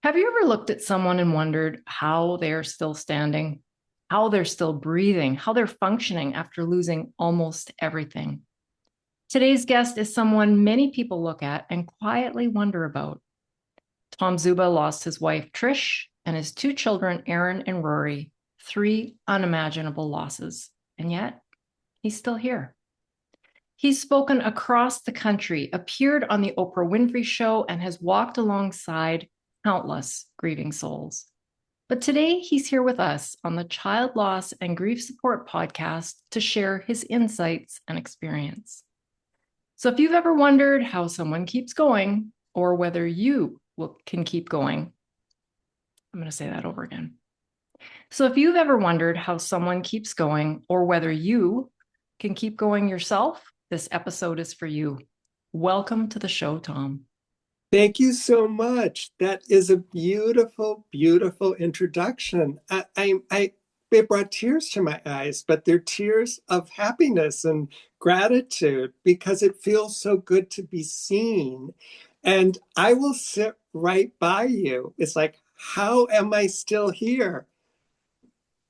Have you ever looked at someone and wondered how they're still standing, how they're still breathing, how they're functioning after losing almost everything? Today's guest is someone many people look at and quietly wonder about. Tom Zuba lost his wife, Trish, and his two children, Erin and Rory, three unimaginable losses. And yet, he's still here. He's spoken across the country, appeared on The Oprah Winfrey Show, and has walked alongside countless grieving souls. But today, he's here with us on the Child Loss and Grief Support podcast to share his insights and experience. So if you've ever wondered how someone keeps going or whether can keep going, I'm going to say that over again. So if you've ever wondered how someone keeps going or whether you can keep going yourself, this episode is for you. Welcome to the show, Tom. Thank you so much. That is a beautiful, beautiful introduction. It brought tears to my eyes, but they're tears of happiness and gratitude because it feels so good to be seen. And I will sit right by you. It's like, how am I still here?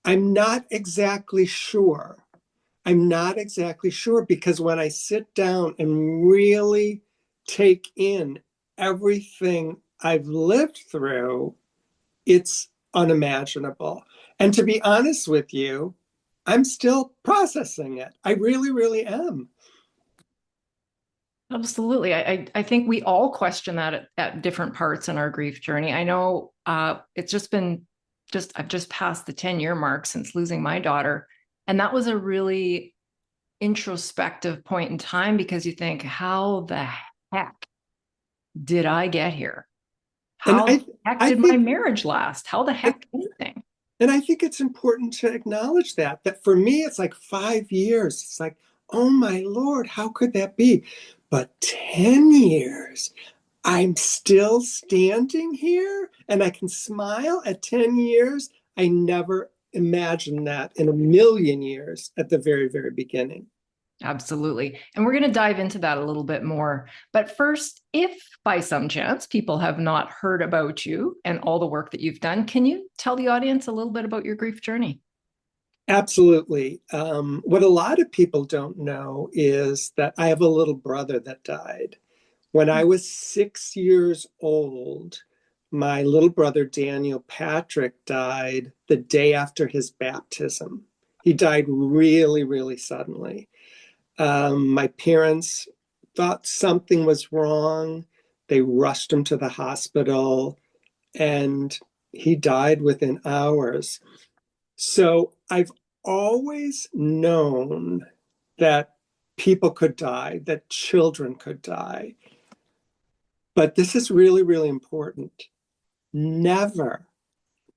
I'm not exactly sure. I'm not exactly sure because when I sit down and really take in everything I've lived through, it's unimaginable. And to be honest with you, I'm still processing it. I really, really am. Absolutely. I think we all question that at different parts in our grief journey. I know it's I've just passed the 10-year mark since losing my daughter. And that was a really introspective point in time because you think, how the heck did I get here? And How the heck I did my think, marriage last? How the heck anything? and I think it's important to acknowledge that for me, it's like 5 years. It's like, oh my Lord, how could that be? But 10 years, I'm still standing here and I can smile at 10 years. I never imagined that in a million years at the very, very beginning. Absolutely. And we're going to dive into that a little bit more. But first, if by some chance people have not heard about you and all the work that you've done, can you tell the audience a little bit about your grief journey? Absolutely. What a lot of people don't know is that I have a little brother that died. When I was 6 years old, my little brother Daniel Patrick died the day after his baptism. He died really, really suddenly. My parents thought something was wrong. They rushed him to the hospital and he died within hours. So I've always known that people could die, that children could die. But this is really, really important. Never,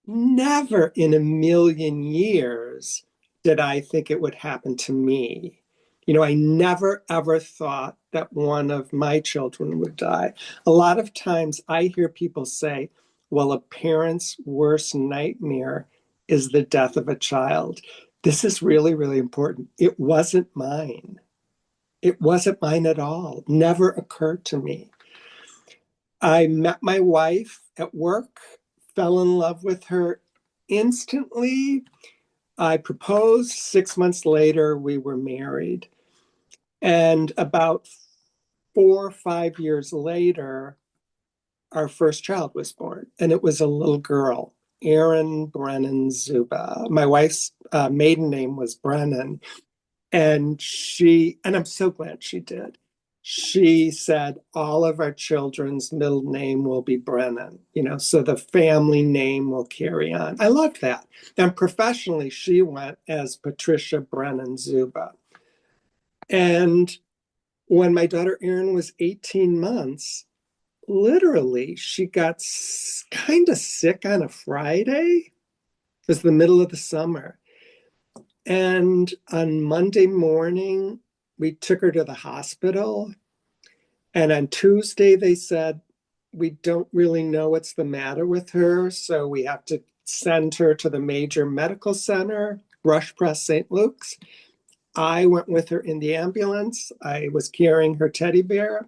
never in a million years did I think it would happen to me. I never ever thought that one of my children would die. A lot of times I hear people say, well, a parent's worst nightmare is the death of a child. This is really, really important. It wasn't mine. It wasn't mine at all. Never occurred to me. I met my wife at work, fell in love with her instantly. I proposed. 6 months later, we were married. And about 4 or 5 years later, our first child was born, and it was a little girl, Erin Brennan Zuba. My wife's maiden name was Brennan, and I'm so glad she did. She said all of our children's middle name will be Brennan, so the family name will carry on. I loved that. And professionally, she went as Patricia Brennan Zuba. And when my daughter Erin was 18 months, literally, she got kind of sick on a Friday. It was the middle of the summer. And on Monday morning, we took her to the hospital. And on Tuesday, they said, we don't really know what's the matter with her. So we have to send her to the major medical center, Rush Press St. Luke's. I went with her in the ambulance. I was carrying her teddy bear.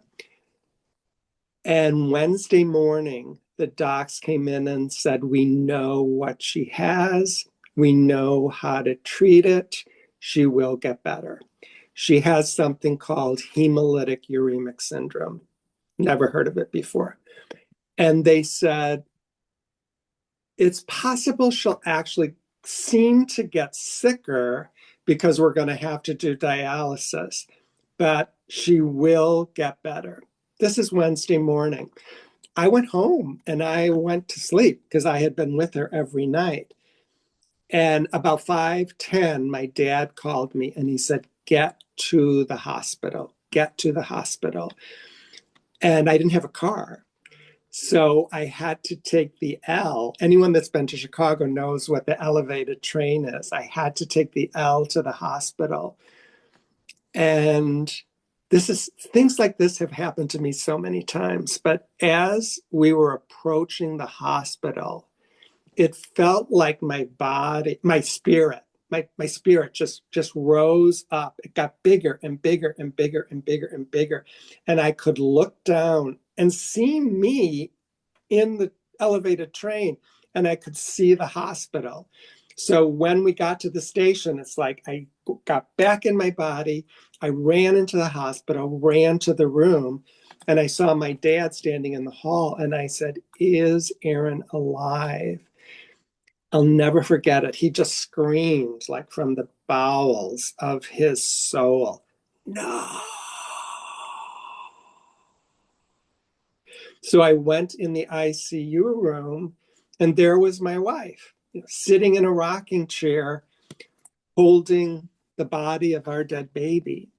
And Wednesday morning, the docs came in and said, we know what she has. We know how to treat it. She will get better. She has something called hemolytic uremic syndrome. Never heard of it before. And they said, it's possible she'll actually seem to get sicker because we're going to have to do dialysis, but she will get better. This is Wednesday morning. I went home and I went to sleep because I had been with her every night. And about 5:10, my dad called me and he said, get to the hospital, get to the hospital. And I didn't have a car. So I had to take the L. Anyone that's been to Chicago knows what the elevated train is. I had to take the L to the hospital. And this is things like this have happened to me so many times. But as we were approaching the hospital, it felt like my body, my spirit, my spirit just rose up. It got bigger and bigger and bigger and bigger and bigger. And I could look down and see me in the elevated train, and I could see the hospital. So when we got to the station, it's like I got back in my body. I ran into the hospital, ran to the room, and I saw my dad standing in the hall. And I said, is Erin alive? I'll never forget it. He just screamed like from the bowels of his soul, no. So I went in the ICU room, and there was my wife, sitting in a rocking chair, holding the body of our dead baby.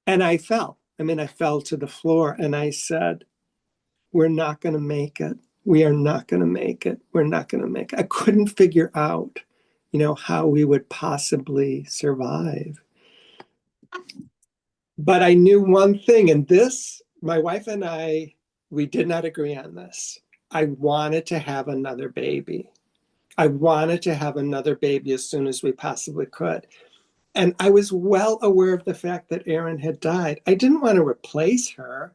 And I fell. I fell to the floor, and I said, we're not going to make it. We are not going to make it. We're not going to make it. I couldn't figure out, how we would possibly survive. But I knew one thing, and this, my wife and I, we did not agree on this. I wanted to have another baby. I wanted to have another baby as soon as we possibly could. And I was well aware of the fact that Erin had died. I didn't want to replace her,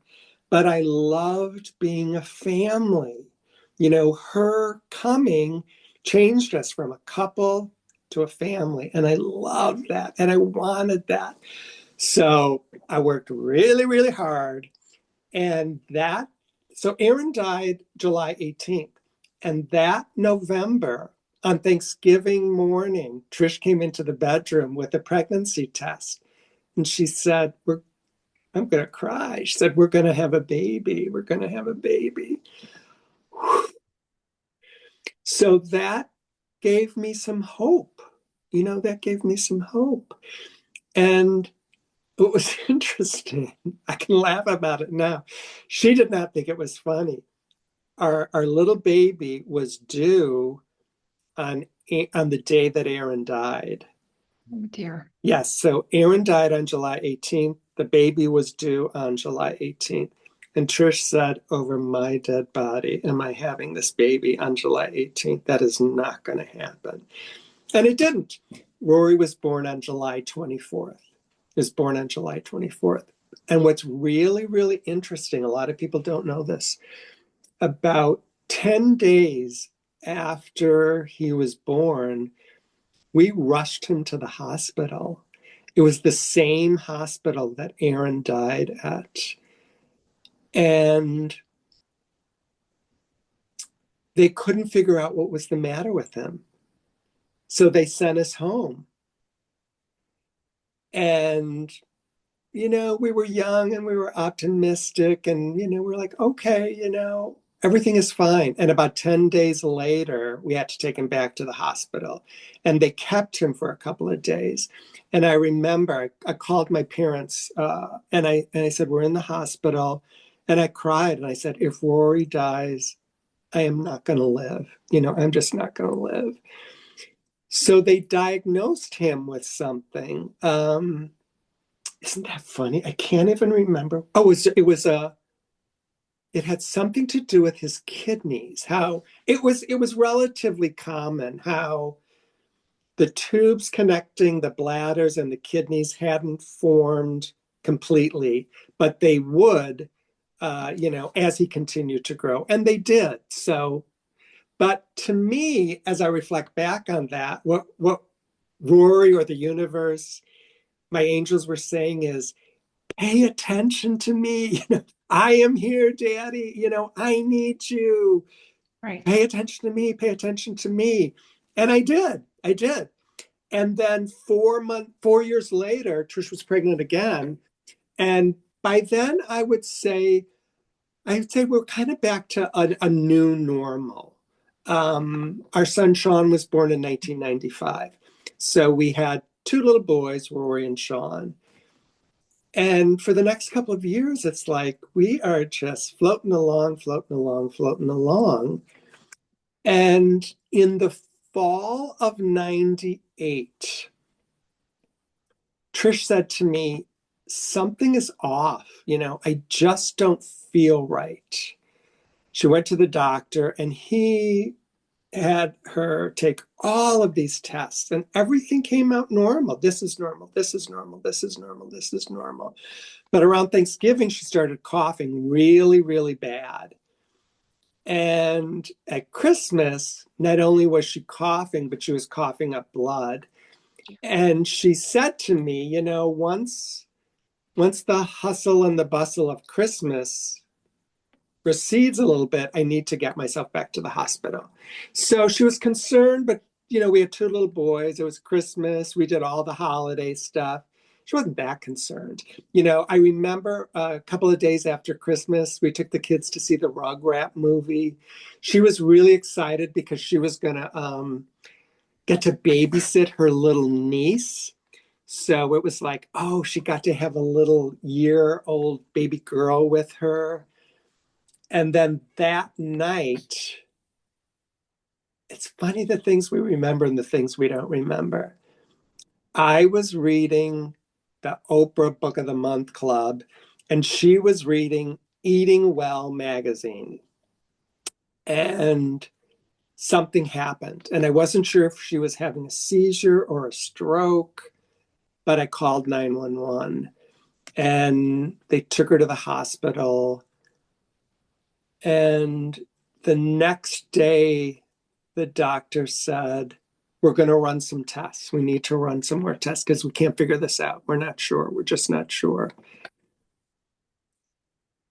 but I loved being a family. Her coming changed us from a couple to a family. And I loved that. And I wanted that. So I worked really, really hard. So Erin died July 18th. And that November, on Thanksgiving morning, Trish came into the bedroom with a pregnancy test. And she said, I'm going to cry. She said, we're going to have a baby. We're going to have a baby. So that gave me some hope. That gave me some hope. And it was interesting. I can laugh about it now. She did not think it was funny. Our little baby was due on the day that Erin died. Oh dear. Yes, so Erin died on July 18th. The baby was due on July 18th. And Trish said, over my dead body, am I having this baby on July 18th? That is not going to happen. And it didn't. Rory was born on July 24th. Was born on July 24th. And what's really, really interesting, a lot of people don't know this, about 10 days after he was born, we rushed him to the hospital. It was the same hospital that Erin died at. And they couldn't figure out what was the matter with him. So they sent us home. And, we were young and we were optimistic and, we're like, okay, everything is fine. And about 10 days later, we had to take him back to the hospital. And they kept him for a couple of days. And I remember I called my parents and I said, we're in the hospital. And I cried and I said, if Rory dies, I am not going to live. I'm just not going to live. So they diagnosed him with something. Isn't that funny? I can't even remember. Oh, it had something to do with his kidneys. How it was relatively common how the tubes connecting the bladders and the kidneys hadn't formed completely, but they would as he continued to grow. And they did. So, but to me, as I reflect back on that, what Rory or the universe, my angels were saying is, pay attention to me. I am here, Daddy. I need you. Right. Pay attention to me. Pay attention to me. And I did. I did. And then 4 years later, Trish was pregnant again. And by then, I'd say we're kind of back to a new normal. Our son Sean was born in 1995. So we had two little boys, Rory and Sean. And for the next couple of years, it's like we are just floating along, floating along, floating along. And in the fall of 98, Trish said to me, something is off. I just don't feel right. She went to the doctor and he had her take all of these tests and everything came out normal. This is normal. This is normal. This is normal. This is normal. But around Thanksgiving, she started coughing really, really bad. And at Christmas, not only was she coughing, but she was coughing up blood. And she said to me, once the hustle and the bustle of Christmas recedes a little bit, I need to get myself back to the hospital. So she was concerned, but we had two little boys. It was Christmas. We did all the holiday stuff. She wasn't that concerned. I remember a couple of days after Christmas, we took the kids to see the Rugrat movie. She was really excited because she was going to get to babysit her little niece. So it was like, oh, she got to have a little year-old baby girl with her. And then that night, it's funny the things we remember and the things we don't remember. I was reading the Oprah Book of the Month Club, and she was reading Eating Well magazine. And something happened. And I wasn't sure if she was having a seizure or a stroke, but I called 911 and they took her to the hospital. And the next day, the doctor said, we're going to run some tests. We need to run some more tests because we can't figure this out. We're not sure. We're just not sure.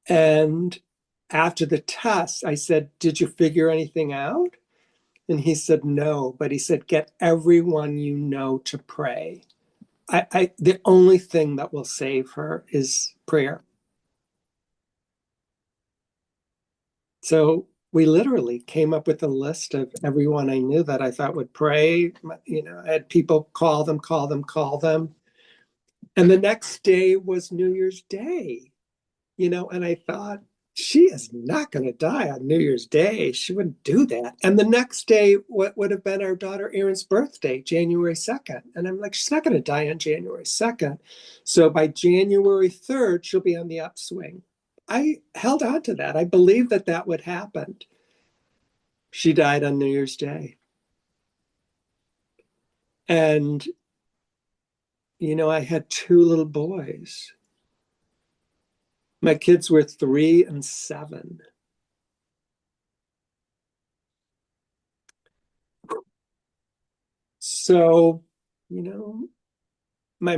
And after the test, I said, did you figure anything out? And he said, no. But he said, get everyone you know to pray. The only thing that will save her is prayer. So we literally came up with a list of everyone I knew that I thought would pray. I had people call them, call them, call them. And the next day was New Year's Day, and I thought, she is not going to die on New Year's Day. She wouldn't do that. And the next day, what would have been our daughter Erin's birthday, January 2nd. And I'm like, she's not going to die on January 2nd. So by January 3rd, she'll be on the upswing. I held on to that. I believed that that would happen. She died on New Year's Day. And, I had two little boys. My kids were 3 and 7. So, my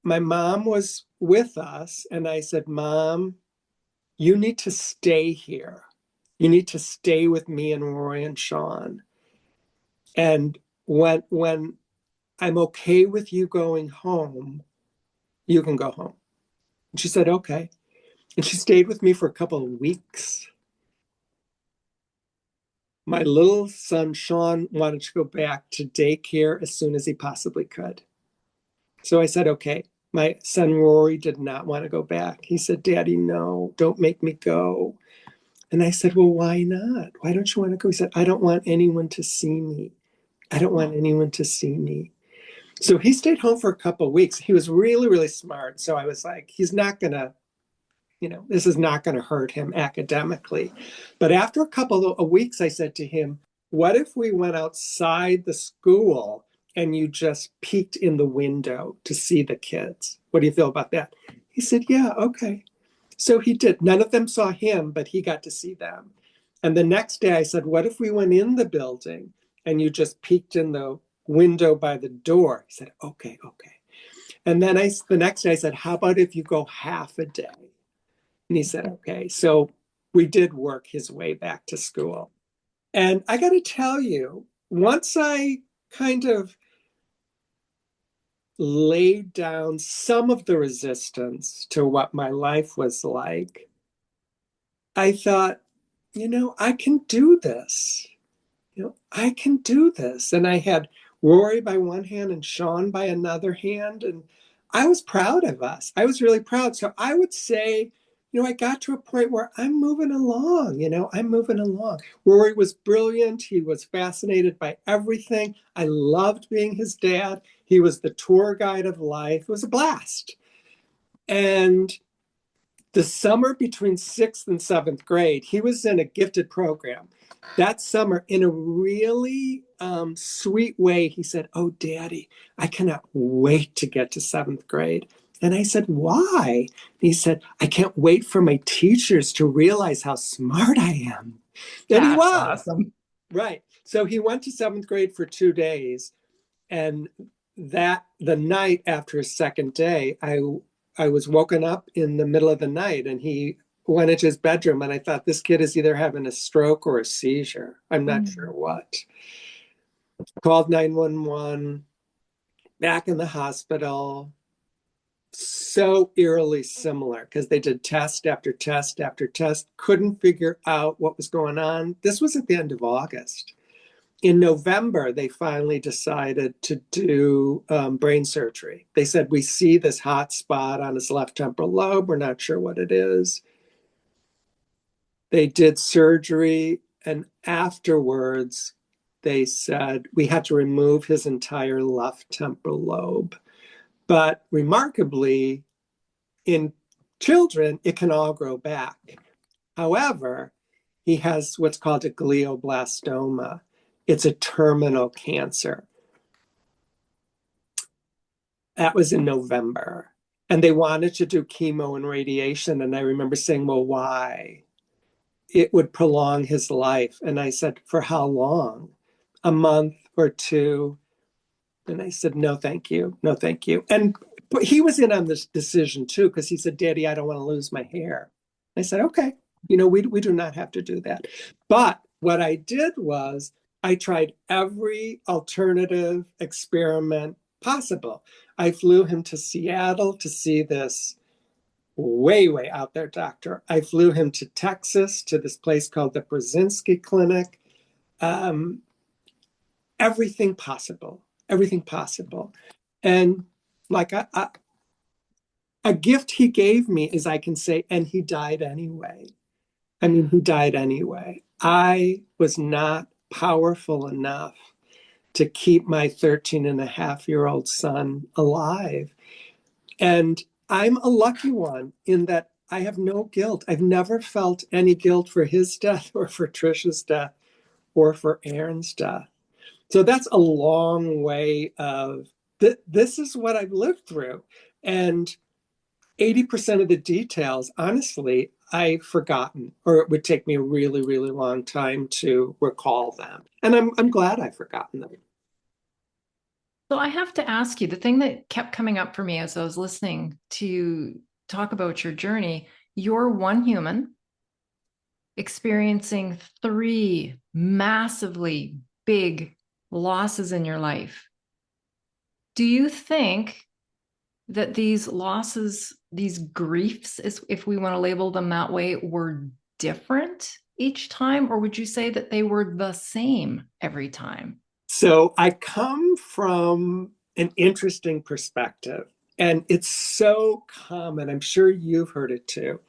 mom was with us, and I said, Mom, you need to stay here. You need to stay with me and Rory and Sean. And when I'm okay with you going home, you can go home. And she said, okay. And she stayed with me for a couple of weeks. My little son, Sean, wanted to go back to daycare as soon as he possibly could. So I said, okay. My son, Rory, did not want to go back. He said, Daddy, no, don't make me go. And I said, well, why not? Why don't you want to go? He said, I don't want anyone to see me. I don't want anyone to see me. So he stayed home for a couple of weeks. He was really, really smart. So I was like, he's not going to, this is not going to hurt him academically. But after a couple of weeks, I said to him, what if we went outside the school and you just peeked in the window to see the kids? What do you feel about that? He said, yeah, okay. So he did. None of them saw him, but he got to see them. And the next day I said, what if we went in the building and you just peeked in the window by the door? He said, okay, okay. And then the next day I said, how about if you go half a day? And he said, okay. So we did work his way back to school. And I got to tell you, once I kind of laid down some of the resistance to what my life was like, I thought, I can do this. I can do this. And I had Rory by one hand and Sean by another hand. And I was proud of us. I was really proud. So I would say, I got to a point where I'm moving along, I'm moving along. Rory was brilliant. He was fascinated by everything. I loved being his dad. He was the tour guide of life. It was a blast. And the summer between sixth and seventh grade, he was in a gifted program. That summer, in a really sweet way, he said, oh, Daddy, I cannot wait to get to seventh grade. And I said, why? He said, I can't wait for my teachers to realize how smart I am. And he That's was. awesome. Right. So he went to seventh grade for 2 days. And the night after his second day, I was woken up in the middle of the night and he went into his bedroom and I thought this kid is either having a stroke or a seizure. I'm not sure what. Called 911, back in the hospital. So eerily similar because they did test after test after test, couldn't figure out what was going on. This was at the end of August. In November, they finally decided to do brain surgery. They said, we see this hot spot on his left temporal lobe. We're not sure what it is. They did surgery, and afterwards, they said we had to remove his entire left temporal lobe. But remarkably, in children, it can all grow back. However, he has what's called a glioblastoma. It's a terminal cancer. That was in November. And they wanted to do chemo and radiation. And I remember saying, well, why? It would prolong his life. And I said, for how long? A month or two? And I said, no, thank you. No, thank you. And but he was in on this decision too, because he said, Daddy, I don't want to lose my hair. I said, okay, we do not have to do that. But what I did was I tried every alternative experiment possible. I flew him to Seattle to see this way, way out there doctor. I flew him to Texas to this place called the Brzezinski Clinic. Um, everything possible, everything possible. And like a gift he gave me is I can say, and he died anyway. I mean, he died anyway. I was not powerful enough to keep my 13 and a half year old son alive. And I'm a lucky one in that I have no guilt. I've never felt any guilt for his death or for Trish's death or for Erin's death. So that's a long way of this is what I've lived through. And 80% of the details, honestly, I've forgotten, or it would take me a really, really long time to recall them. And I'm glad I've forgotten them. So I have to ask you, the thing that kept coming up for me as I was listening to you talk about your journey, you're one human experiencing three massively big losses in your life. Do you think that these losses, these griefs, if we want to label them that way, were different each time? Or would you say that they were the same every time? So I come from an interesting perspective, and it's so common. I'm sure you've heard it too.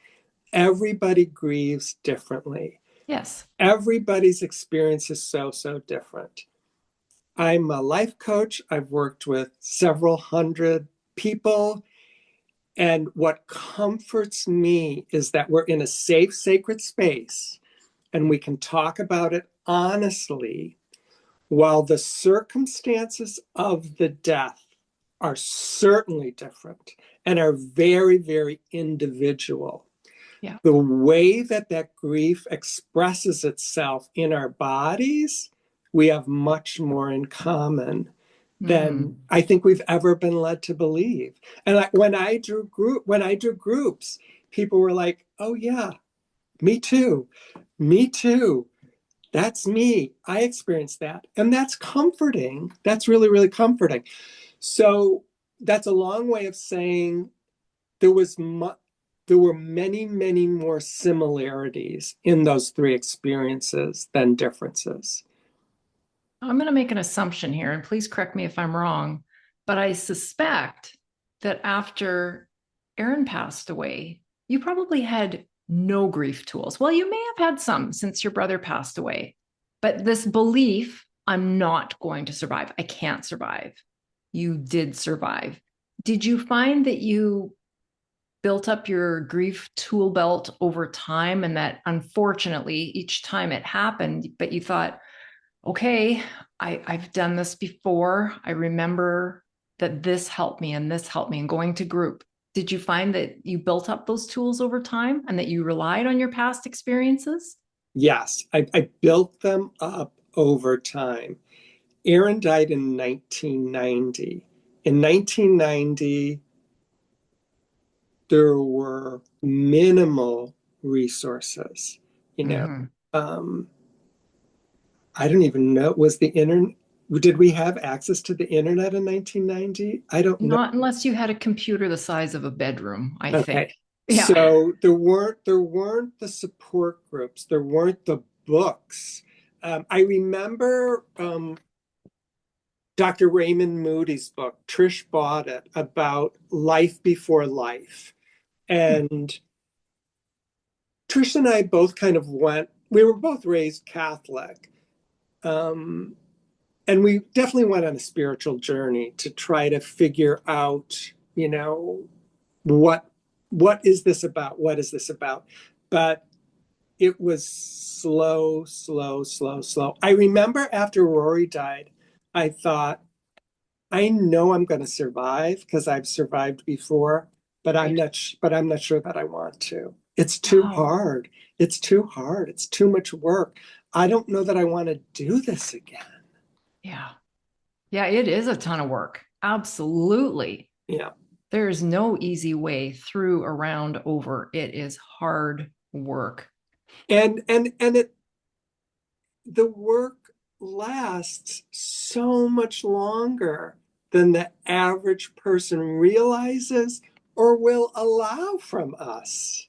Everybody grieves differently. Yes. Everybody's experience is so, so different. I'm a life coach. I've worked with several hundred people. And what comforts me is that we're in a safe, sacred space and we can talk about it honestly while the circumstances of the death are certainly different and are very, very individual. Yeah. The way that that grief expresses itself in our bodies, we have much more in common than Mm. I think we've ever been led to believe. And when I drew groups, people were like, "Oh yeah, me too, me too. That's me. I experienced that," and that's comforting. That's really, really comforting. So that's a long way of saying there was there were many, many more similarities in those three experiences than differences. I'm going to make an assumption here, and please correct me if I'm wrong, but I suspect that after Erin passed away, you probably had no grief tools. Well, you may have had some since your brother passed away, but this belief, I'm not going to survive, I can't survive. You did survive. Did you find that you built up your grief tool belt over time and that unfortunately each time it happened, but you thought, okay, I've done this before. I remember that this helped me and this helped me and going to group. Did you find that you built up those tools over time and that you relied on your past experiences? Yes, I built them up over time. Erin died in 1990. In 1990, there were minimal resources. You know, Mm-hmm. um, I don't even know. Was the internet? Did we have access to the internet in 1990? I don't know. Not unless you had a computer the size of a bedroom, I think. Okay. Yeah. So there weren't the support groups. There weren't the books. I remember Dr. Raymond Moody's book. Trish bought it about life before life, and Trish and I both kind of went. We were both raised Catholic, um, and we definitely went on a spiritual journey to try to figure out, what what is this about? What is this about? But it was slow, slow, slow, slow. I remember after Rory died, I thought, I know I'm going to survive because I've survived before, but Right. I'm not sure that I want to. It's too Wow. hard. It's too hard. It's too much work. I don't know that I want to do this again. Yeah. Yeah, it is a ton of work. Absolutely. Yeah. There's no easy way through, around, over. It is hard work. And the work lasts so much longer than the average person realizes or will allow from us.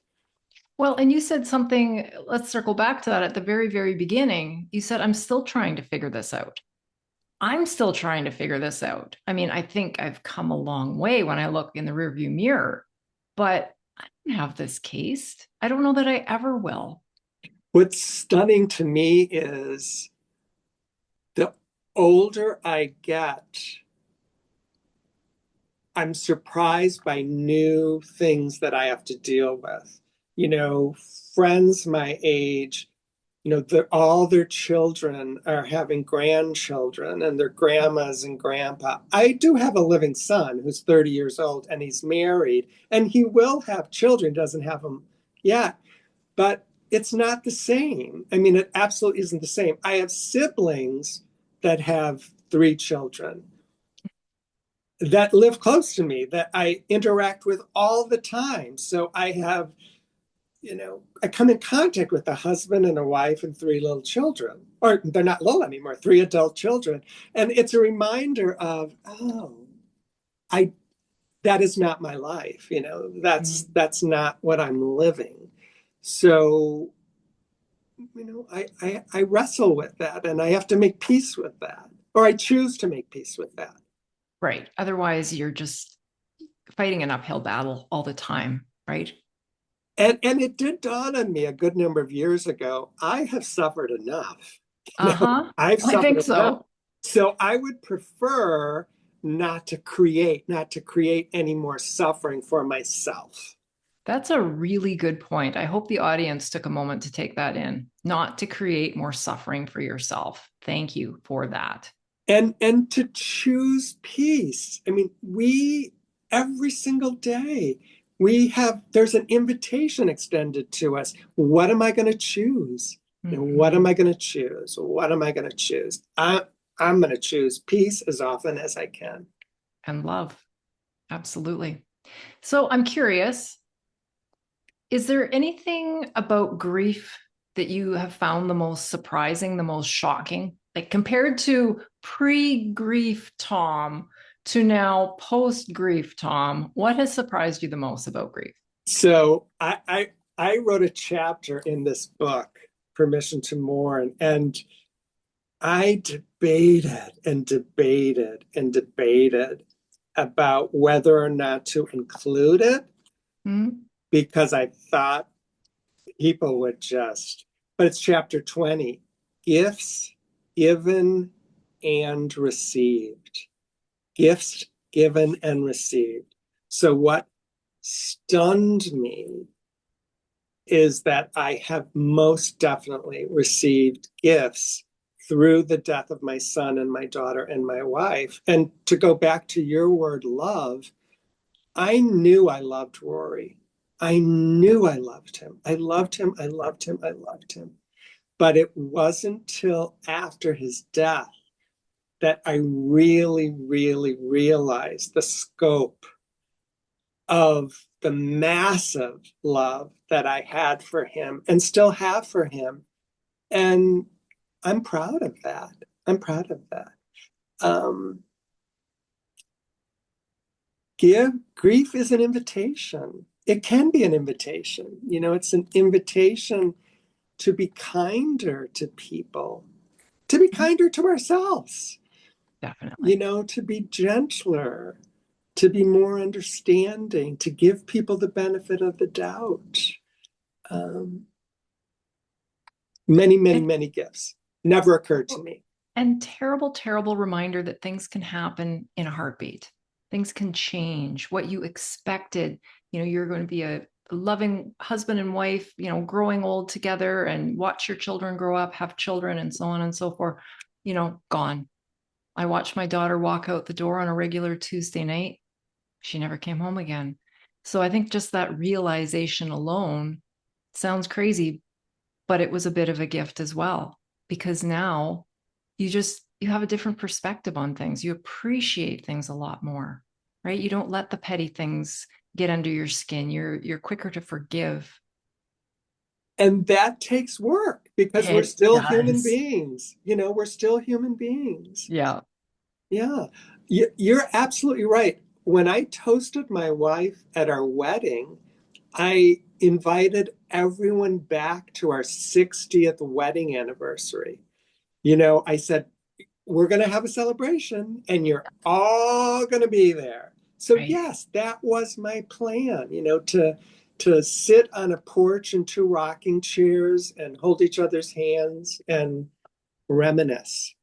Well, and you said something, let's circle back to that at the very, very beginning. You said, I'm still trying to figure this out. I'm still trying to figure this out. I mean, I think I've come a long way when I look in the rearview mirror, but I don't have this cased. I don't know that I ever will. What's stunning to me is the older I get, I'm surprised by new things that I have to deal with. You know, friends my age, all their children are having grandchildren and their grandmas and grandpa. I do have a living son who's 30 years old and he's married and he will have children, doesn't have them yet, but it's not the same. I mean, it absolutely isn't the same. I have siblings that have three children that live close to me that I interact with all the time. So I come in contact with a husband and a wife and three little children, or they're not little anymore, three adult children. And it's a reminder of, oh, I that is not my life. Mhm. That's not what I'm living. So, I wrestle with that and I have to make peace with that. Or I choose to make peace with that. Right. Otherwise, you're just fighting an uphill battle all the time, right? And it did dawn on me a good number of years ago. I have suffered enough. Uh huh. I've I think suffered enough. so. So I would prefer not to create any more suffering for myself. That's a really good point. I hope the audience took a moment to take that in, not to create more suffering for yourself. Thank you for that. And to choose peace. I mean, we every single day there's an invitation extended to us. What am I going to choose? What am Mhm. I going to choose? What am I going to choose? I'm going to choose peace as often as I can. And love. Absolutely. So I'm curious, is there anything about grief that you have found the most surprising, the most shocking? Like compared to pre-grief Tom to now post-grief Tom, what has surprised you the most about grief? So I wrote a chapter in this book, Permission to Mourn, and I debated and debated and debated about whether or not to include it Hmm? because I thought people would just, but it's chapter 20, gifts given and received. Gifts given and received. So what stunned me is that I have most definitely received gifts through the death of my son and my daughter and my wife. And to go back to your word, love, I knew I loved Rory. I knew I loved him. I loved him. I loved him. I loved him. But it wasn't till after his death that I really, really realized the scope of the massive love that I had for him and still have for him. And I'm proud of that. I'm proud of that. Um, Grief is an invitation. It can be an invitation. It's an invitation to be kinder to people, to be kinder to ourselves, Definitely. to be gentler, to be more understanding, to give people the benefit of the doubt. Um, Many, many, And many gifts. Never occurred to me. and terrible, terrible reminder that things can happen in a heartbeat. Things can change. What you expected, you're going to be a loving husband and wife, growing old together and watch your children grow up, have children, and so on and so forth, gone. I watched my daughter walk out the door on a regular Tuesday night. She never came home again. So I think just that realization alone sounds crazy, but it was a bit of a gift as well because now you have a different perspective on things. You appreciate things a lot more, right? You don't let the petty things get under your skin. You're quicker to forgive. And that takes work because we're It still human does. beings. We're still human beings. Yeah. Yeah. You're absolutely right. When I toasted my wife at our wedding, I invited everyone back to our 60th wedding anniversary. I said, we're going to have a celebration and you're all going to be there. So Right. yes, that was my plan, to sit on a porch in two rocking chairs and hold each other's hands and reminisce.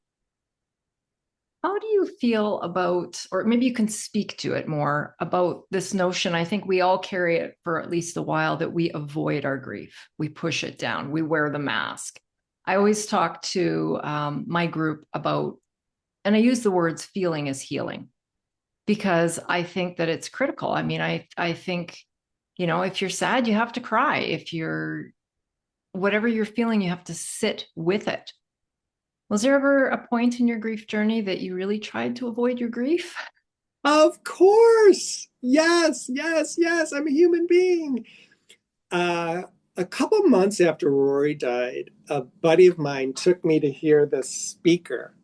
How do you feel about, or maybe you can speak to it more about this notion? I think we all carry it for at least a while that we avoid our grief, we push it down, we wear the mask. I always talk to my group about, and I use the words feeling is healing because I think that it's critical. I mean, I think, if you're sad, you have to cry. If you're whatever you're feeling, you have to sit with it. Was there ever a point in your grief journey that you really tried to avoid your grief? Of course. Yes, yes, yes. I'm a human being. Uh, a couple months after Rory died, a buddy of mine took me to hear this speaker,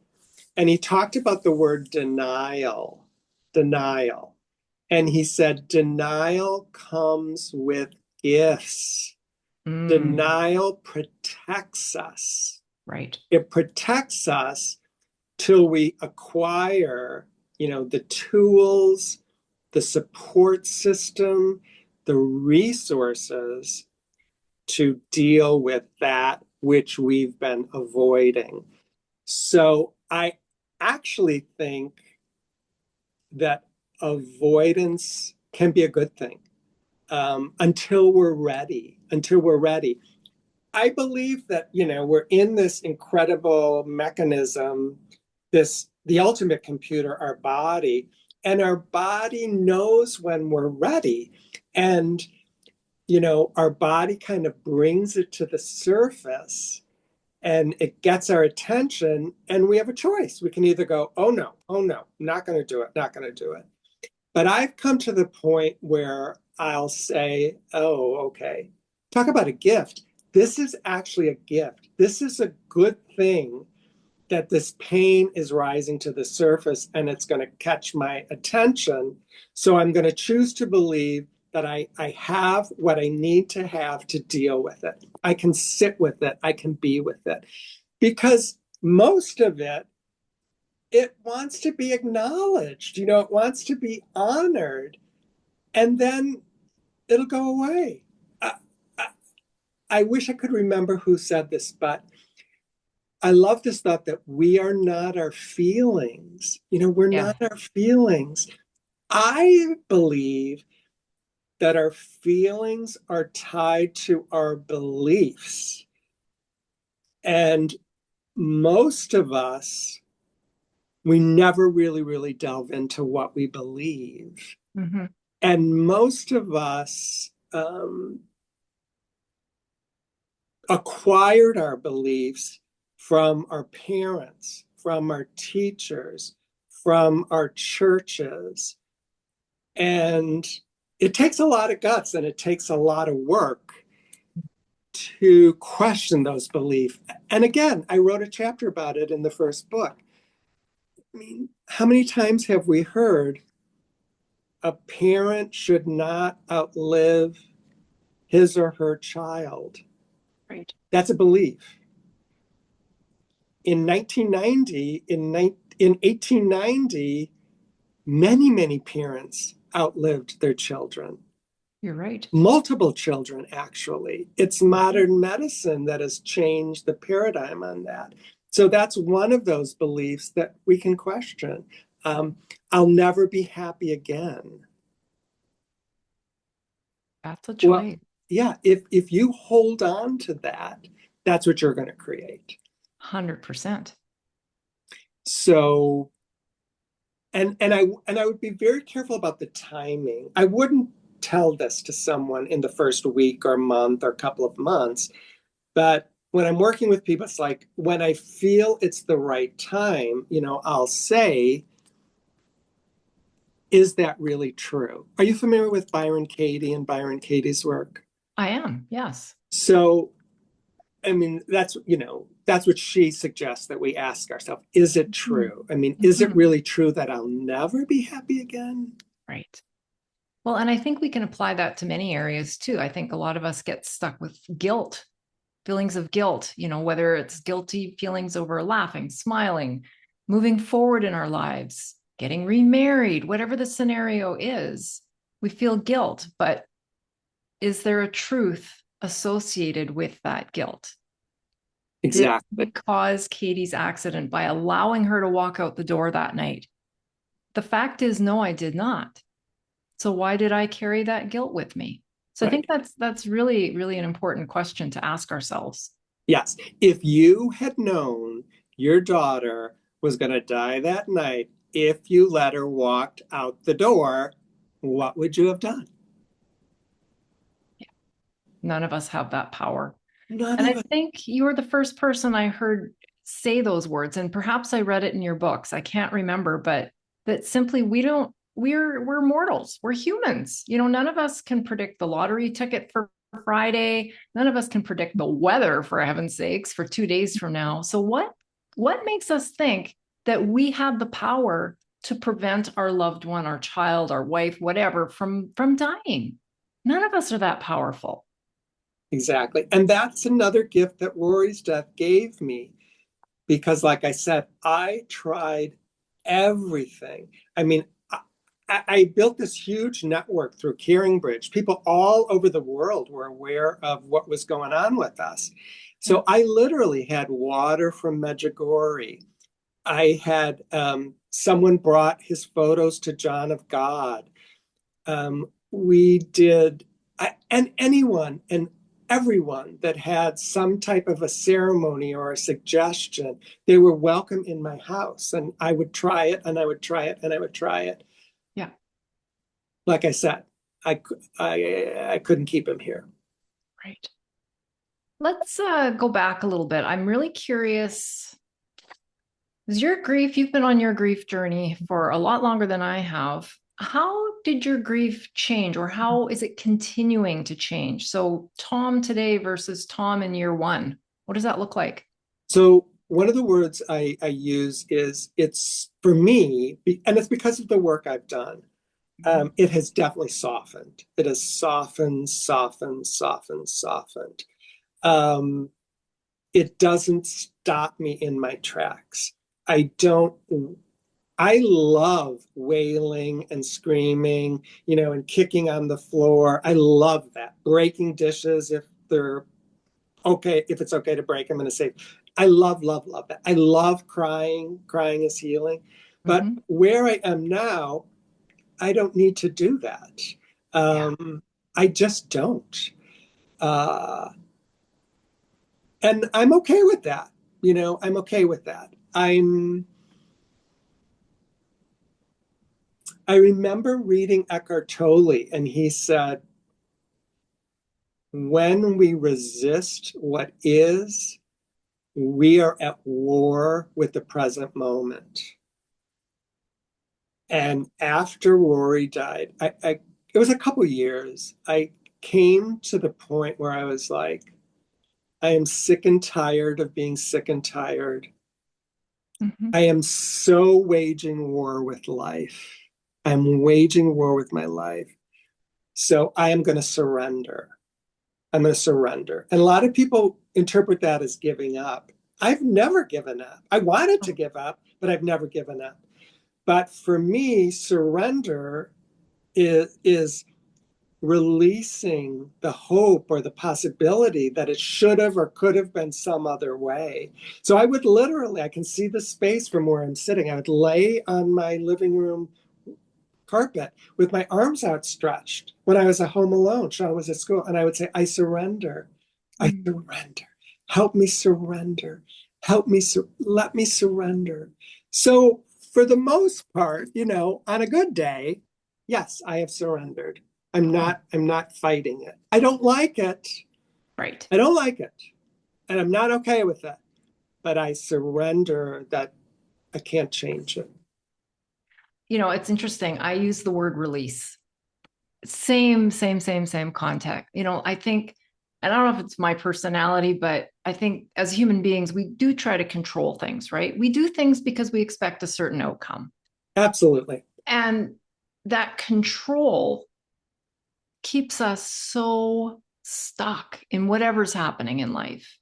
and he talked about the word denial. Denial. And he said, denial comes with gifts. Mm, Denial protects us. right. It protects us till we acquire, the tools, the support system, the resources to deal with that which we've been avoiding. So I actually think that avoidance can be a good thing, until we're ready. Until we're ready. I believe that we're in this incredible mechanism, the ultimate computer, our body, and our body knows when we're ready. And, our body kind of brings it to the surface and it gets our attention, and we have a choice. We can either go, oh no, not going to do it, not going to do it. But I've come to the point where I'll say, oh, okay, talk about a gift. This is actually a gift. This is a good thing that this pain is rising to the surface and it's going to catch my attention. So I'm going to choose to believe that I have what I need to have to deal with it. I can sit with it. I can be with it. Because most of it wants to be acknowledged, it wants to be honored, and then it'll go away. I, I, I wish I could remember who said this, but I love this thought that we are not our feelings. We're Yeah. not our feelings. I believe that our feelings are tied to our beliefs. And most of us, we never really, really delve into what we believe. Mm-hmm. And most of us acquired our beliefs from our parents, from our teachers, from our churches. And it takes a lot of guts and it takes a lot of work to question those beliefs. And again, I wrote a chapter about it in the first book. I mean, how many times have we heard a parent should not outlive his or her child? Right. That's a belief. In 1990, in 1890, many parents outlived their children. You're right. Multiple children, actually. It's modern medicine that has changed the paradigm on that. So that's one of those beliefs that we can question. I'll never be happy again. That's a Well, choice. yeah, if you hold on to that, that's what you're going to create. 100%. So, and I would be very careful about the timing. I wouldn't tell this to someone in the first week or month or couple of months. But when I'm working with people, it's like when I feel it's the right time, I'll say, is that really true? Are you familiar with Byron Katie and Byron Katie's work? I am. Yes. So, I mean, that's what she suggests that we ask ourselves. Is it true? I mean, is it Mm-hmm. really true that I'll never be happy again? Right. Well, and I think we can apply that to many areas too. I think a lot of us get stuck with guilt, feelings of guilt, whether it's guilty feelings over laughing, smiling, moving forward in our lives, getting remarried, whatever the scenario is, we feel guilt. But is there a truth associated with that guilt? Did we Exactly. cause Katie's accident by allowing her to walk out the door that night? The fact is, no, I did not. So why did I carry that guilt with me? So I think Right. that's really, really an important question to ask ourselves. Yes. If you had known your daughter was going to die that night, if you let her walk out the door, what would you have done? None of us have that power. None And I of it. think you were the first person I heard say those words. And perhaps I read it in your books. I can't remember, but that simply we're mortals. We're humans. None of us can predict the lottery ticket for Friday. None of us can predict the weather, for heaven's sakes, for 2 days from now. So what makes us think that we have the power to prevent our loved one, our child, our wife, whatever, from dying? None of us are that powerful. Exactly. And that's another gift that Rory's death gave me because, like I said, I tried everything. I mean, I built this huge network through Caring Bridge. People all over the world were aware of what was going on with us. So I literally had water from Medjugorje. I had someone brought his photos to John of God. We did, and anyone and everyone that had some type of a ceremony or a suggestion, they were welcome in my house. And I would try it and I would try it and I would try it. Like I said, I couldn't keep him here. Right. Let's go back a little bit. I'm really curious. Is your grief, you've been on your grief journey for a lot longer than I have. How did your grief change, or how is it continuing to change? So, Tom today versus Tom in year one, what does that look like? So one of the words I use is it's for me, and it's because of the work I've done. It has definitely softened. It has softened, softened, softened, softened. Um, it doesn't stop me in my tracks. I don't, I love wailing and screaming, and kicking on the floor. I love that. Breaking dishes if they're okay, if it's okay to break, I'm going to say, I love, love, love that. I love crying. Crying is healing. But Mm-hmm. where I am now, I don't need to do that. Yeah. I just don't. Uh, and I'm okay with that. I'm okay with that. I remember reading Eckhart Tolle, and he said, when we resist what is, we are at war with the present moment. And after Rory died, it was a couple years. I came to the point where I was like, I am sick and tired of being sick and tired. Mm-hmm. I am so waging war with life. I'm waging war with my life. So I am going to surrender. I'm going to surrender. And a lot of people interpret that as giving up. I've never given up. I wanted to give up, but I've never given up. But for me, surrender is releasing the hope or the possibility that it should have or could have been some other way. So I would literally, I can see the space from where I'm sitting. I would lay on my living room carpet with my arms outstretched when I was at home alone. Sean was at school, and I would say, I surrender. I Mm. surrender. Help me surrender. Help me, let me surrender. So, for the most part, on a good day, yes, I have surrendered. I'm not fighting it. I don't like it. Right. I don't like it. And I'm not okay with it. But I surrender that I can't change it. It's interesting. I use the word release. Same contact. I think, and I don't know if it's my personality, but I think as human beings, we do try to control things, right? We do things because we expect a certain outcome. Absolutely. And that control keeps us so stuck in whatever's happening in life.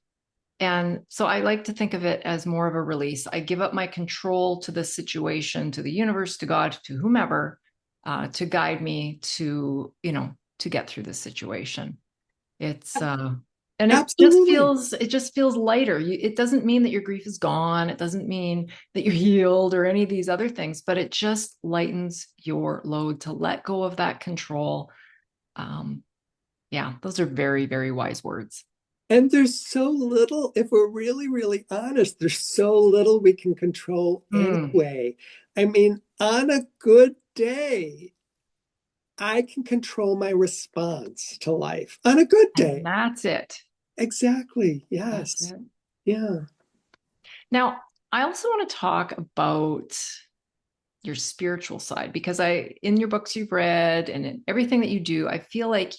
And so I like to think of it as more of a release. I give up my control to the situation, to the universe, to God, to whomever, to guide me to get through this situation. It's and Absolutely. it just feels lighter. It doesn't mean that your grief is gone. It doesn't mean that you're healed or any of these other things, but it just lightens your load to let go of that control. Um, yeah, those are very, very wise words. And there's so little, if we're really, really honest, there's so little we can control Mm, anyway. I mean, on a good day, I can control my response to life. On a good and day. that's it. Exactly. That's Yes. it. Yeah. Now, I also want to talk about your spiritual side because in your books you've read and in everything that you do, I feel like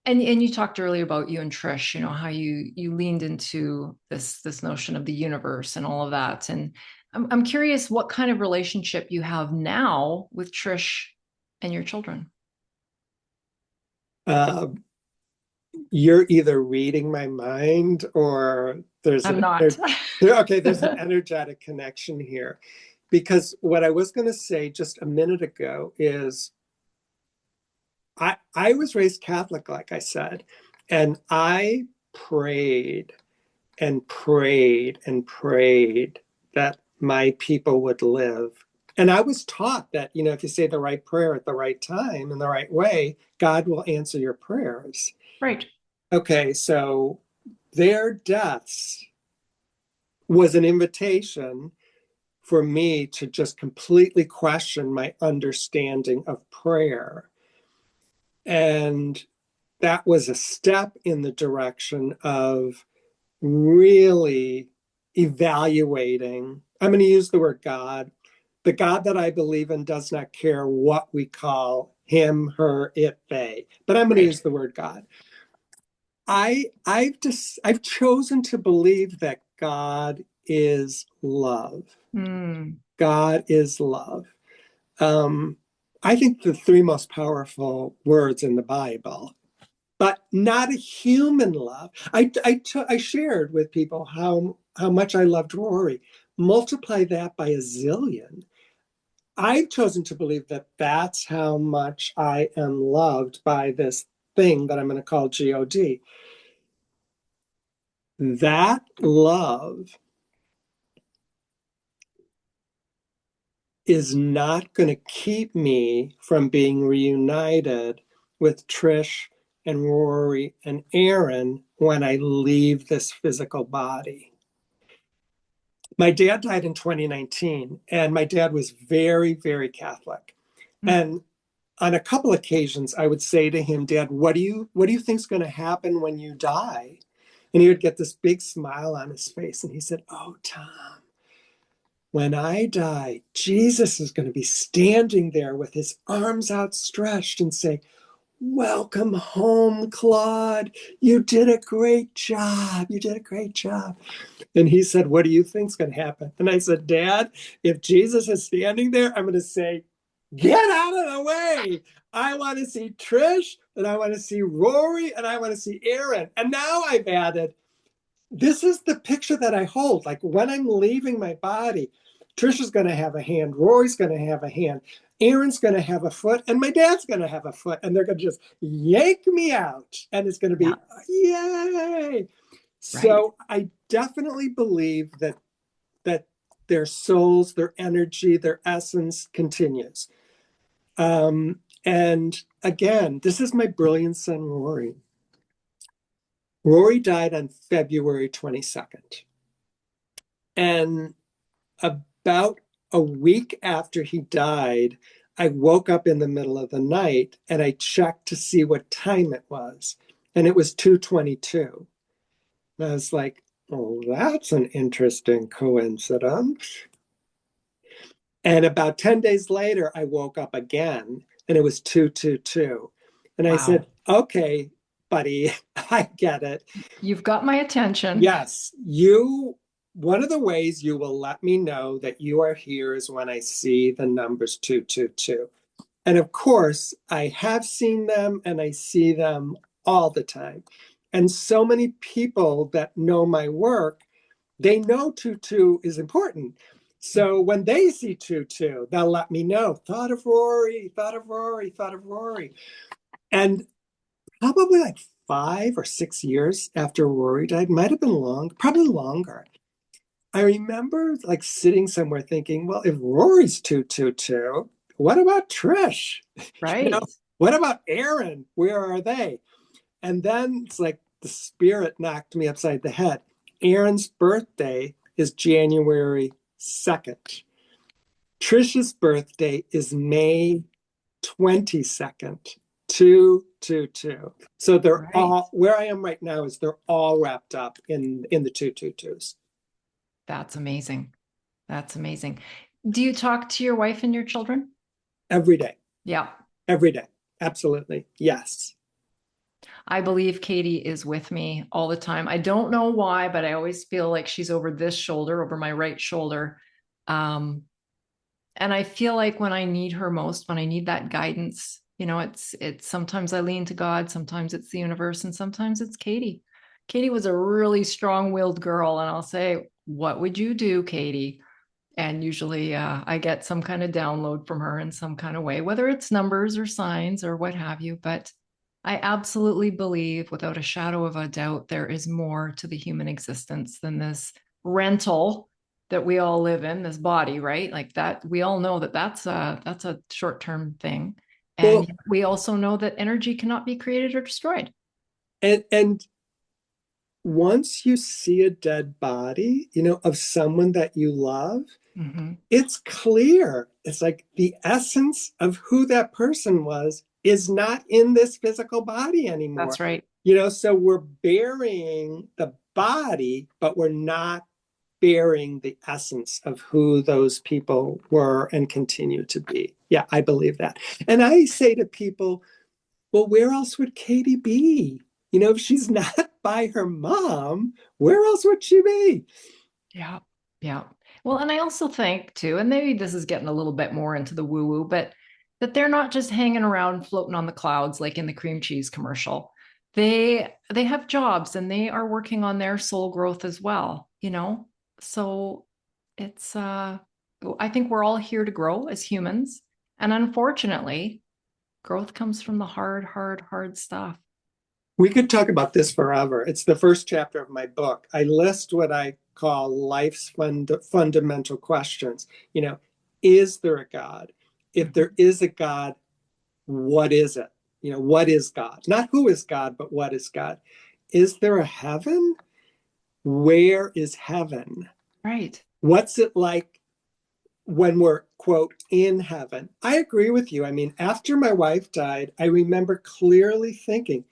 and you talked earlier about you and Trish, how you leaned into this notion of the universe and all of that. And I'm curious what kind of relationship you have now with Trish and your children. Uh, you're either reading my mind or I'm not. there's an energetic connection here. Because what I was going to say just a minute ago is I was raised Catholic, like I said, and I prayed and prayed and prayed that my people would live. And I was taught that, if you say the right prayer at the right time in the right way, God will answer your prayers. Right. Okay, so their deaths was an invitation for me to just completely question my understanding of prayer. And that was a step in the direction of really evaluating. I'm going to use the word God. The God that I believe in does not care what we call him, her, it, they, but I'm going to Right. use the word God. I've chosen to believe that God is love. Mm. God is love. Um, I think the three most powerful words in the Bible, but not a human love. I shared with people how much I loved Rory. Multiply that by a zillion. I've chosen to believe that that's how much I am loved by this thing that I'm going to call God. That love is not going to keep me from being reunited with Trish and Rory and Erin when I leave this physical body. My dad died in 2019, and my dad was very, very Catholic. Mm. And on a couple occasions, I would say to him, Dad, what do you think's going to happen when you die? And he would get this big smile on his face, and he said, "Oh, Tom, when I die, Jesus is going to be standing there with his arms outstretched and say, 'Welcome home, Claude. You did a great job. You did a great job.'" And he said, "What do you think's going to happen?" And I said, "Dad, if Jesus is standing there, I'm going to say, 'Get out of the way. I want to see Trish, and I want to see Rory, and I want to see Erin.'" And now I've added, this is the picture that I hold. Like when I'm leaving my body, Trisha's going to have a hand, Rory's going to have a hand, Erin's going to have a foot, and my dad's going to have a foot, and they're going to just yank me out, and it's going to Yeah. be yay. Right. So I definitely believe that their souls, their energy, their essence continues. And again, this is my brilliant son, Rory. Rory died on February 22nd. And about a week after he died, I woke up in the middle of the night and I checked to see what time it was. And it was 2:22. And I was like, "Oh, that's an interesting coincidence." And about 10 days later, I woke up again and it was 2:22. And I Wow. said, "Okay, buddy, I get it. You've got my attention. Yes, one of the ways you will let me know that you are here is when I see the numbers 222." And of course, I have seen them and I see them all the time. And so many people that know my work, they know 22 is important. So when they see 22, they'll let me know, "Thought of Rory, thought of Rory, thought of Rory." And probably like 5 or 6 years after Rory died, might have been long, probably longer. I remember like sitting somewhere thinking, well, if Rory's 222, what about Trish? You know, Right. what about Erin? Where are they? And then it's like the spirit knocked me upside the head. Erin's birthday is January 2nd. Trish's birthday is May 22nd, 222. So they're Right. all, where I am right now is they're all wrapped up in the 222s. That's amazing. That's amazing. Do you talk to your wife and your children? Every day, Yeah. every day. Absolutely. Yes. I believe Katie is with me all the time. I don't know why, but I always feel like she's over this shoulder, over my right shoulder. Um, and I feel like when I need her most, when I need that guidance, it's sometimes I lean to God, sometimes it's the universe, and sometimes it's Katie. Katie was a really strong-willed girl, and I'll say, "What would you do, Katie?" And usually I get some kind of download from her in some kind of way, whether it's numbers or signs or what have you. But I absolutely believe, without a shadow of a doubt, there is more to the human existence than this rental that we all live in, this body, right? Like that, we all know that that's a short-term thing. And Well, we also know that energy cannot be created or destroyed. and once you see a dead body, of someone that you love, Hmm. it's clear. It's like the essence of who that person was is not in this physical body anymore. That's right. So we're burying the body, but we're not burying the essence of who those people were and continue to be. Yeah, I believe that. And I say to people, well, where else would Katie be? If she's not by her mom, where else would she be? Yeah. Yeah. Well, and I also think too, and maybe this is getting a little bit more into the woo woo, but that they're not just hanging around floating on the clouds like in the cream cheese commercial. They have jobs and they are working on their soul growth as well, you know? So it's I think we're all here to grow as humans. And unfortunately, growth comes from the hard stuff. We could talk about this forever. It's the first chapter of my book. I list what I call life's fundamental questions. Is there a God? If there is a God, what is it? What is God? Not who is God, but what is God? Is there a heaven? Where is heaven? Right. What's it like when we're, quote, in heaven? I agree with you. I mean, after my wife died, I remember clearly thinking,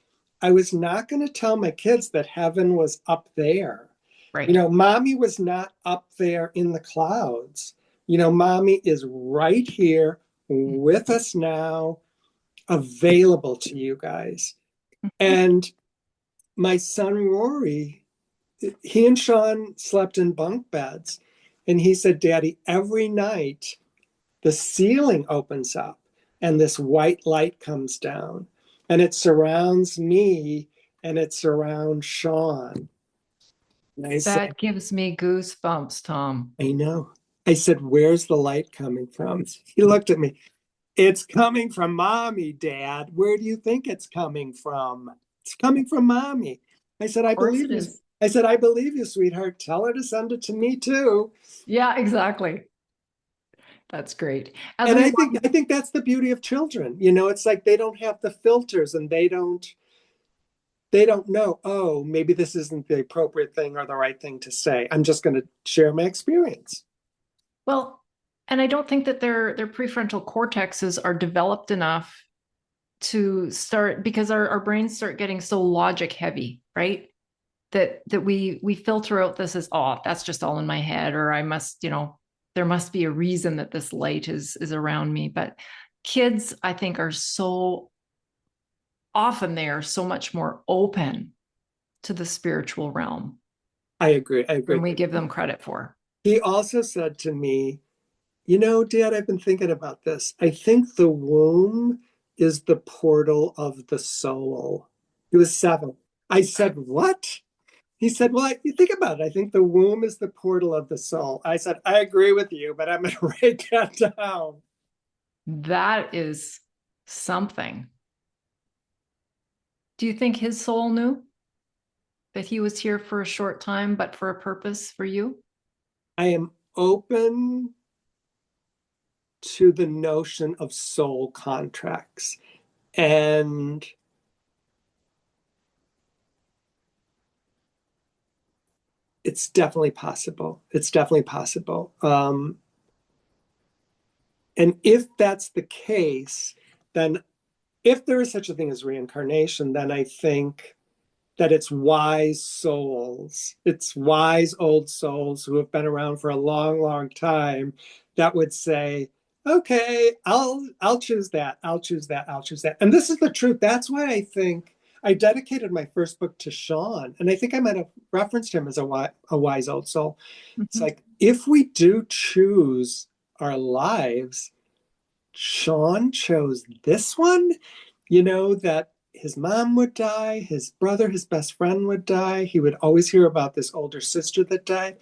I was not going to tell my kids that heaven was up there. Right. Mommy was not up there in the clouds. Mommy is right here with us now, available to you guys. And my son Rory, he and Sean slept in bunk beds. And he said, Daddy, every night the ceiling opens up and this white light comes down and it surrounds me and it surrounds Sean. And I said, That gives me goosebumps, Tom. I know. I said, where's the light coming from? He looked at me. It's coming from mommy, Dad. Where do you think it's coming from? It's coming from mommy. I said, I Of course believe it you. is. I said, I believe you, sweetheart. Tell her to send it to me too. Yeah, exactly. That's great. As And we I think that's the beauty of children. It's like they don't have the filters and they don't know, oh, maybe this isn't the appropriate thing or the right thing to say. I'm just going to share my experience. well, and I don't think that their prefrontal cortexes are developed enough to start because our brains start getting so logic heavy, right? That we filter out this as, oh, that's just all in my head, or I must, there must be a reason that this light is around me. But kids, I think, are so often they are so much more open to the spiritual realm I agree. I than agree. we give them credit for. He also said to me, Dad, I've been thinking about this. I think the womb is the portal of the soul. He was 7. I said, what? He said, well, you think about it. I think the womb is the portal of the soul. I said, I agree with you, but I'm going to write that down. That is something. Do you think his soul knew that he was here for a short time, but for a purpose for you? I am open to the notion of soul contracts. And it's definitely possible. It's definitely possible. And if that's the case, then if there is such a thing as reincarnation, then I think that it's wise old souls who have been around for a long, long time that would say, okay, I'll choose that. I'll choose that. I'll choose that. And this is the truth. That's why I think I dedicated my first book to Sean. And I think I might have referenced him as a wise old soul. It's Mhm. like, if we do choose our lives, Sean chose this one, that his mom would die, his brother, his best friend would die. He would always hear about this older sister that died.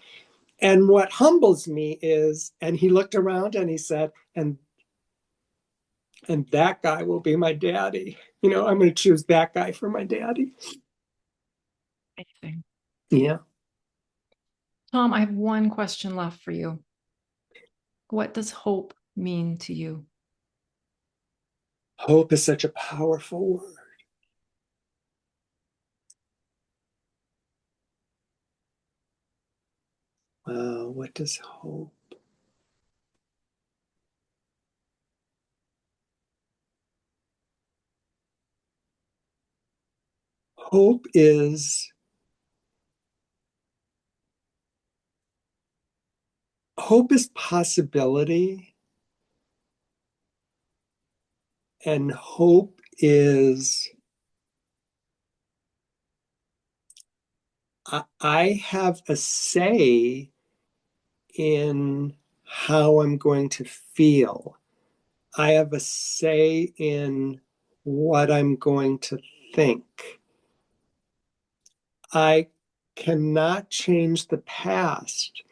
And what humbles me is, and he looked around and he said, and that guy will be my daddy. I'm going to choose that guy for my daddy. Amazing. Yeah. Tom, I have one question left for you. What does hope mean to you? Hope is such a powerful word. Wow, what does hope? Hope is possibility, and hope is I have a say in how I'm going to feel. I have a say in what I'm going to think. I cannot change the past,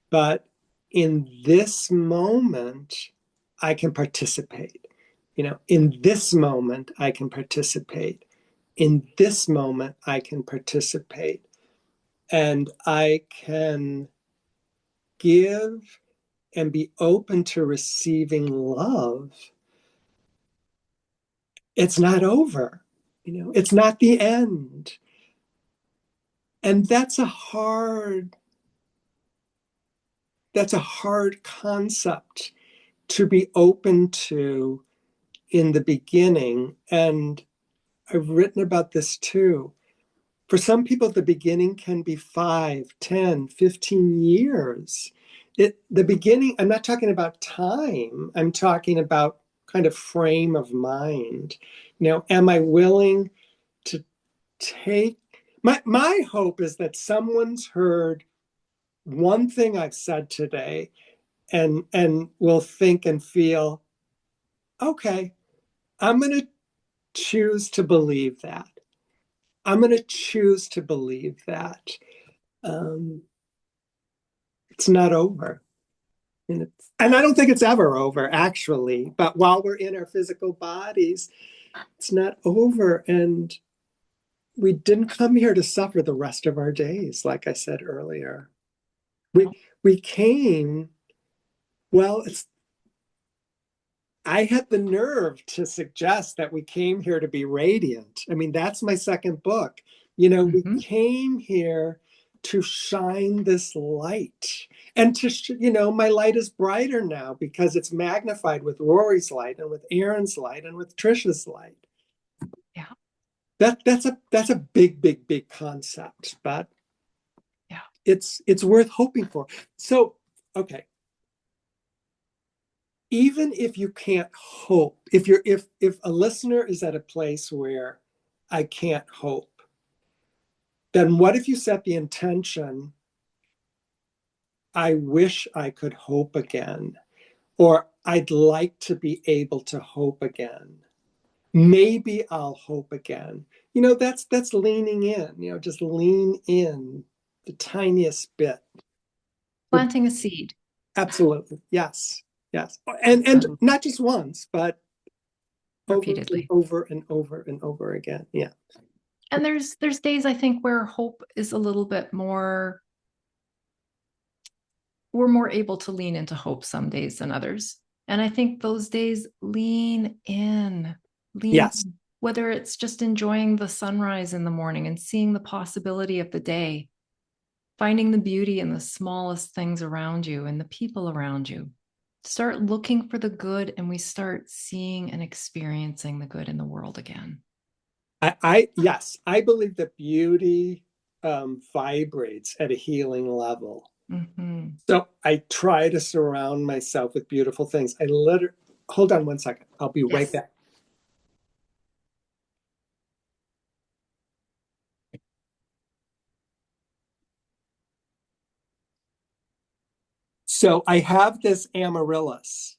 but in this moment, I can participate. In this moment, I can participate. In this moment, I can participate. And I can give and be open to receiving love. It's not over. It's not the end. And that's a hard concept to be open to in the beginning. And I've written about this too. For some people, the beginning can be 5, 10, 15 years. The beginning, I'm not talking about time, I'm talking about kind of frame of mind. Am I willing to take my hope is that someone's heard one thing I've said today and will think and feel, okay, I'm going to choose to believe that. I'm going to choose to believe that. Um, it's not over. And I don't think it's ever over, actually. But while we're in our physical bodies, it's not over. And we didn't come here to suffer the rest of our days, like I said earlier. We came, well, I had the nerve to suggest that we came here to be radiant. I mean, that's my second book. We came here to shine this light. And my light is brighter now because it's magnified with Rory's light and with Erin's light and with Trish's light. Yeah. That's a big, big, big concept, but yeah, it's worth hoping for. So, okay, even if you can't hope, if a listener is at a place where I can't hope, then what if you set the intention, I wish I could hope again, or I'd like to be able to hope again. Maybe I'll hope again. That's leaning in, just lean in the tiniest bit. planting a seed. Absolutely. Yes. Yes. And not just once, but over and Repeatedly. over and over and over again. Yeah. And there's days I think where hope is a little bit more, we're more able to lean into hope some days than others. And I think those days lean Yes. in. Whether it's just enjoying the sunrise in the morning and seeing the possibility of the day, finding the beauty in the smallest things around you and the people around you. Start looking for the good, and we start seeing and experiencing the good in the world again. Yes, I believe that beauty vibrates at a healing level. Mm-hmm. So I try to surround myself with beautiful things. Hold on one second. I'll be right Yes. back. So I have this amaryllis,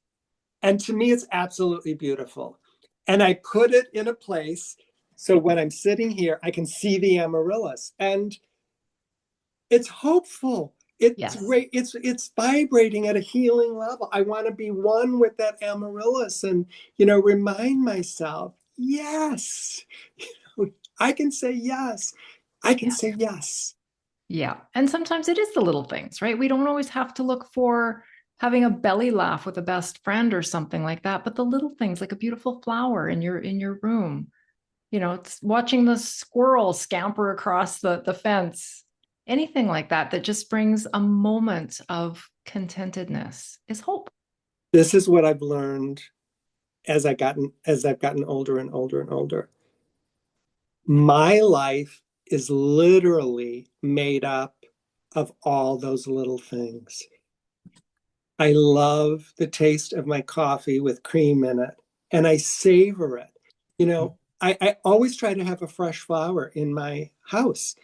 and to me, it's absolutely beautiful. And I put it in a place so when I'm sitting here, I can see the amaryllis, and it's hopeful. It's Yes. great. It's vibrating at a healing level. I want to be one with that amaryllis, and remind myself, yes, I can say yes. I can Yeah. say yes. Yeah. And sometimes it is the little things, right? We don't always have to look for having a belly laugh with a best friend or something like that, but the little things like a beautiful flower in your room. It's watching the squirrel scamper across the fence. anything like that that just brings a moment of contentedness is hope. This is what I've learned as I've gotten older and older and older. My life is literally made up of all those little things. I love the taste of my coffee with cream in it, and I savor it. I always try to have a fresh flower in my house,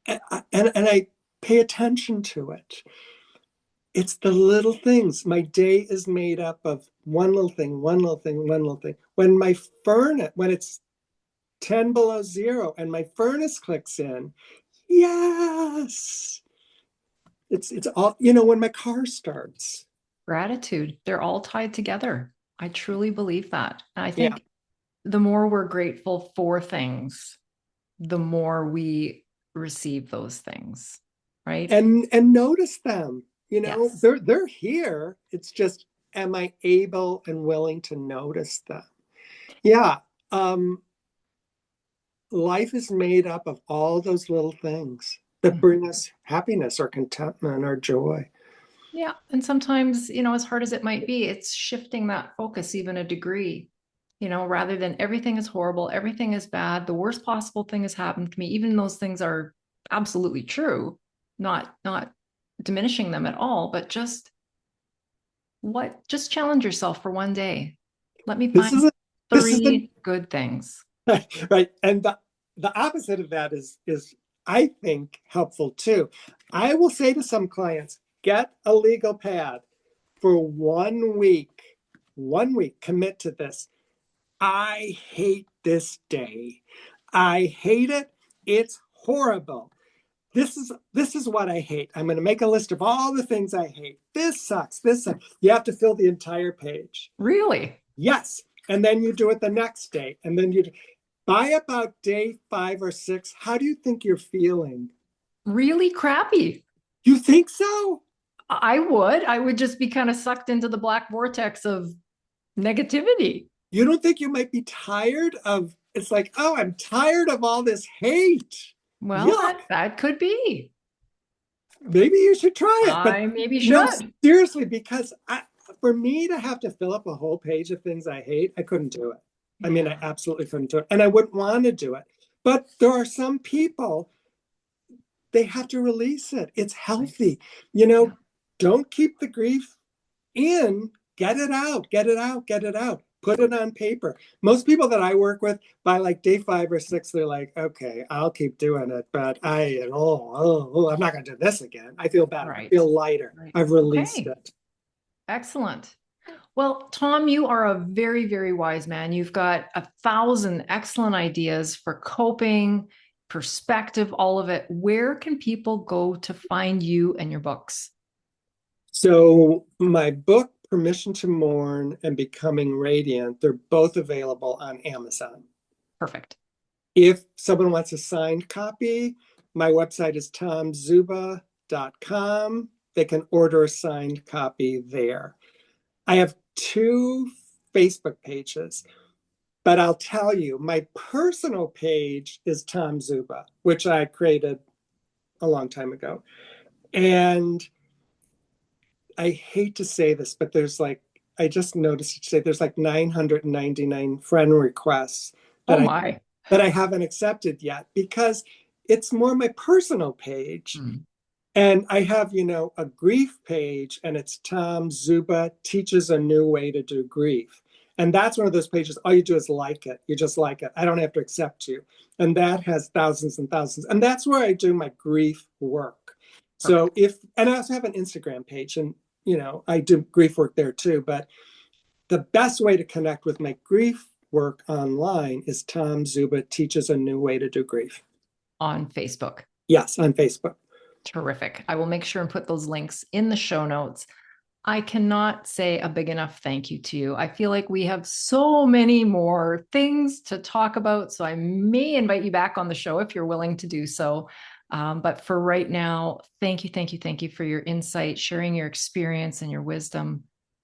and I pay attention to it. It's the little things. My day is made up of one little thing, one little thing, one little thing. When it's 10 below zero and my furnace clicks in, yes. It's all, when my car starts. Gratitude, they're all tied together. I truly believe that. And I Yeah. think the more we're grateful for things, the more we receive those things, right? And notice them. Yes. They're here. It's just, am I able and willing to notice them? Yeah. Um, Life is made up of all those little things that Mhm. bring us happiness or contentment or joy. Yeah. And sometimes, as hard as it might be, it's shifting that focus even a degree, rather than everything is horrible, everything is bad, the worst possible thing has happened to me, even those things are absolutely true, not diminishing them at all, but just challenge yourself for one day. Let me This find is a, this is the three good things. right. And the opposite of that is I think helpful too. I will say to some clients, get a legal pad for 1 week. 1 week, commit to this. I hate this day. I hate it. It's horrible. This is what I hate. I'm going to make a list of all the things I hate. This sucks. This sucks. You have to fill the entire page. Really, Yes. And then you do it the next day. And then by about day 5 or 6, how do you think you're feeling? really crappy. You think so? I would just be kind of sucked into the black vortex of negativity. You don't think you might be tired of it's like, oh, I'm tired of all this hate. Well, Yuck. that could be. Maybe you should try it. But I maybe no, should. seriously, because for me to have to fill up a whole page of things I hate, I couldn't do it. I mean, I Yeah. absolutely couldn't do it. And I wouldn't want to do it. But there are some people, they have to release it. It's Right. healthy. Yeah. Don't keep the grief in, get it out, get it out, get it out. Put it on paper. Most people that I work with, by like day 5 or 6, they're like, okay, I'll keep doing it, but I'm not going to do this again. I feel better. I Right. feel lighter. Right. I've released Okay. it. Excellent. Well, Tom, you are a very, very wise man. You've got 1,000 excellent ideas for coping, perspective, all of it. Where can people go to find you and your books? So my book, Permission to Mourn and Becoming Radiant, they're both available on Amazon. Perfect. If someone wants a signed copy, my website is tomzuba.com. They can order a signed copy there. I have 2 Facebook pages, but I'll tell you, my personal page is Tom Zuba, which I created a long time ago. And I hate to say this, but I just noticed today there's like 999 friend requests Oh that I my. that I haven't accepted yet because it's more my personal page. Hmm. And I have, a grief page, and it's Tom Zuba teaches a new way to do grief. And that's one of those pages, all you do is like it. You just like it. I don't have to accept you. And that has thousands and thousands. And that's where I do my grief work. So Perfect. and I also have an Instagram page, and, I do grief work there too. But the best way to connect with my grief work online is Tom Zuba teaches a new way to do grief. On Facebook. Yes, on Facebook. Terrific. I will make sure and put those links in the show notes. I cannot say a big enough thank you to you. I feel like we have so many more things to talk about. So I may invite you back on the show if you're willing to do so. But for right now, thank you, thank you, thank you for your insight, sharing your experience and your wisdom.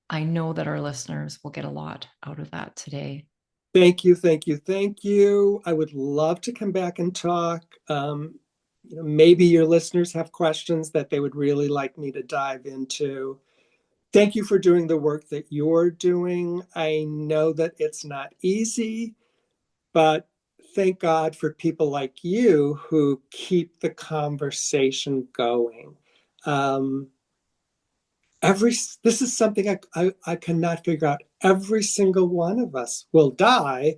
I know that our listeners will get a lot out of that today. Thank you, thank you, thank you. I would love to come back and talk. Maybe your listeners have questions that they would really like me to dive into. Thank you for doing the work that you're doing. I know that it's not easy, but thank God for people like you who keep the conversation going. Um, every This is something I cannot figure out. Every single one of us will die,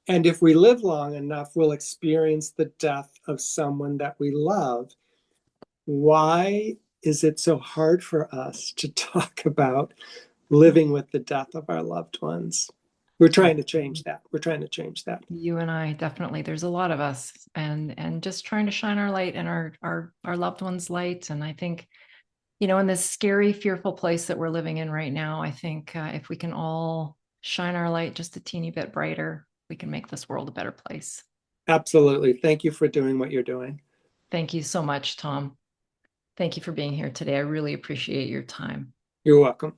and if we live long enough, we'll experience the death of someone that we love. Why is it so hard for us to talk about living with the death of our loved ones? We're trying to change that. We're trying to change that. You and I definitely. There's a lot of us, and just trying to shine our light and our loved ones' light. And I think, in this scary, fearful place that we're living in right now, I think if we can all shine our light just a teeny bit brighter, we can make this world a better place. Absolutely. Thank you for doing what you're doing. Thank you so much, Tom. Thank you for being here today. I really appreciate your time. You're welcome.